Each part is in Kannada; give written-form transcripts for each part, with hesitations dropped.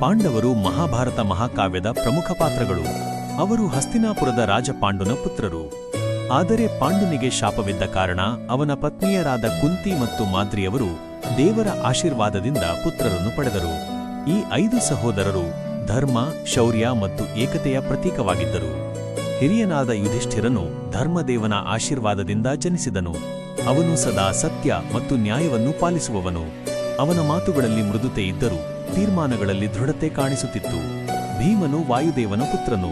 ಪಾಂಡವರು ಮಹಾಭಾರತ ಮಹಾಕಾವ್ಯದ ಪ್ರಮುಖ ಪಾತ್ರಗಳು. ಅವರು ಹಸ್ತಿನಾಪುರದ ರಾಜ ಪಾಂಡುನ ಪುತ್ರರು. ಆದರೆ ಪಾಂಡುನಿಗೆ ಶಾಪವಿದ್ದ ಕಾರಣ ಅವನ ಪತ್ನಿಯರಾದ ಕುಂತಿ ಮತ್ತು ಮಾದ್ರಿಯವರು ದೇವರ ಆಶೀರ್ವಾದದಿಂದ ಪುತ್ರರನ್ನು ಪಡೆದರು. ಈ 5 ಸಹೋದರರು ಧರ್ಮ, ಶೌರ್ಯ ಮತ್ತು ಏಕತೆಯ ಪ್ರತೀಕವಾಗಿದ್ದರು. ಹಿರಿಯನಾದ ಯುಧಿಷ್ಠಿರನು ಧರ್ಮದೇವನ ಆಶೀರ್ವಾದದಿಂದ ಜನಿಸಿದನು. ಅವನು ಸದಾ ಸತ್ಯ ಮತ್ತು ನ್ಯಾಯವನ್ನು ಪಾಲಿಸುವವನು. ಅವನ ಮಾತುಗಳಲ್ಲಿ ಮೃದುತೆ ಇದ್ದರೂ ತೀರ್ಮಾನಗಳಲ್ಲಿ ದೃಢತೆ ಕಾಣಿಸುತ್ತಿತ್ತು. ಭೀಮನು ವಾಯುದೇವನ ಪುತ್ರನು.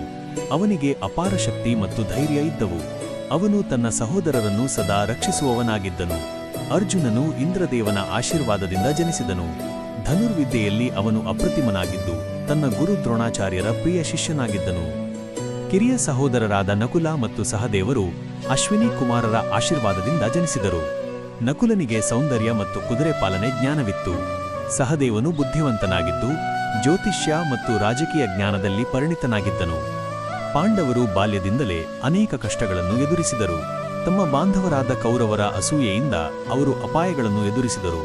ಅವನಿಗೆ ಅಪಾರ ಶಕ್ತಿ ಮತ್ತು ಧೈರ್ಯ ಇದ್ದವು. ಅವನು ತನ್ನ ಸಹೋದರರನ್ನು ಸದಾ ರಕ್ಷಿಸುವವನಾಗಿದ್ದನು. ಅರ್ಜುನನು ಇಂದ್ರದೇವನ ಆಶೀರ್ವಾದದಿಂದ ಜನಿಸಿದನು. ಧನುರ್ವಿದ್ಯೆಯಲ್ಲಿ ಅವನು ಅಪ್ರತಿಮನಾಗಿದ್ದು ತನ್ನ ಗುರು ದ್ರೋಣಾಚಾರ್ಯರ ಪ್ರಿಯ ಶಿಷ್ಯನಾಗಿದ್ದನು. ಕಿರಿಯ ಸಹೋದರರಾದ ನಕುಲ ಮತ್ತು ಸಹದೇವರು ಅಶ್ವಿನಿ ಕುಮಾರರ ಆಶೀರ್ವಾದದಿಂದ ಜನಿಸಿದರು. ನಕುಲನಿಗೆ ಸೌಂದರ್ಯ ಮತ್ತು ಕುದುರೆ ಪಾಲನೆ ಜ್ಞಾನವಿತ್ತು. ಸಹದೇವನು ಬುದ್ಧಿವಂತನಾಗಿದ್ದು ಜ್ಯೋತಿಷ್ಯ ಮತ್ತು ರಾಜಕೀಯ ಜ್ಞಾನದಲ್ಲಿ ಪರಿಣಿತನಾಗಿದ್ದನು. ಪಾಂಡವರು ಬಾಲ್ಯದಿಂದಲೇ ಅನೇಕ ಕಷ್ಟಗಳನ್ನು ಎದುರಿಸಿದರು. ತಮ್ಮ ಬಾಂಧವರಾದ ಕೌರವರ ಅಸೂಯೆಯಿಂದ ಅವರು ಅಪಾಯಗಳನ್ನು ಎದುರಿಸಿದರು.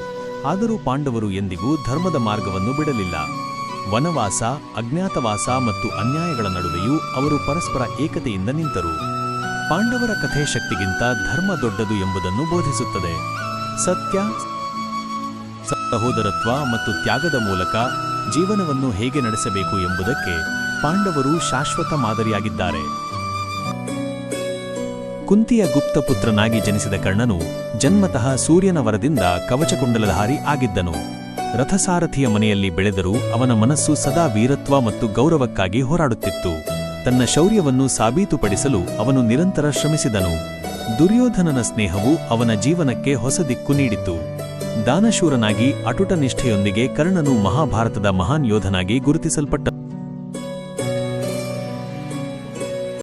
ಆದರೂ ಪಾಂಡವರು ಎಂದಿಗೂ ಧರ್ಮದ ಮಾರ್ಗವನ್ನು ಬಿಡಲಿಲ್ಲ. ವನವಾಸ, ಅಜ್ಞಾತವಾಸ ಮತ್ತು ಅನ್ಯಾಯಗಳ ನಡುವೆಯೂ ಅವರು ಪರಸ್ಪರ ಏಕತೆಯಿಂದ ನಿಂತರು. ಪಾಂಡವರ ಕಥೆ ಶಕ್ತಿಗಿಂತ ಧರ್ಮ ದೊಡ್ಡದು ಎಂಬುದನ್ನು ಬೋಧಿಸುತ್ತದೆ. ಸತ್ಯ, ಸಹೋದರತ್ವ ಮತ್ತು ತ್ಯಾಗದ ಮೂಲಕ ಜೀವನವನ್ನು ಹೇಗೆ ನಡೆಸಬೇಕು ಎಂಬುದಕ್ಕೆ ಪಾಂಡವರು ಶಾಶ್ವತ ಮಾದರಿಯಾಗಿದ್ದಾರೆ. ಕುಂತಿಯ ಗುಪ್ತಪುತ್ರನಾಗಿ ಜನಿಸಿದ ಕರ್ಣನು ಜನ್ಮತಃ ಸೂರ್ಯನ ವರದಿಂದ ಕವಚಕುಂಡಲಧಾರಿ ಆಗಿದ್ದನು. ರಥಸಾರಥಿಯ ಮನೆಯಲ್ಲಿ ಬೆಳೆದರೂ ಅವನ ಮನಸ್ಸು ಸದಾ ವೀರತ್ವ ಮತ್ತು ಗೌರವಕ್ಕಾಗಿ ಹೋರಾಡುತ್ತಿತ್ತು. ತನ್ನ ಶೌರ್ಯವನ್ನು ಸಾಬೀತುಪಡಿಸಲು ಅವನು ನಿರಂತರ ಶ್ರಮಿಸಿದನು. ದುರ್ಯೋಧನನ ಸ್ನೇಹವು ಅವನ ಜೀವನಕ್ಕೆ ಹೊಸ ದಿಕ್ಕು ನೀಡಿತು. ದಾನಶೂರನಾಗಿ ಅಟುಟ ನಿಷ್ಠೆಯೊಂದಿಗೆ ಕರ್ಣನು ಮಹಾಭಾರತದ ಮಹಾನ್ ಯೋಧನಾಗಿ ಗುರುತಿಸಲ್ಪಟ್ಟ.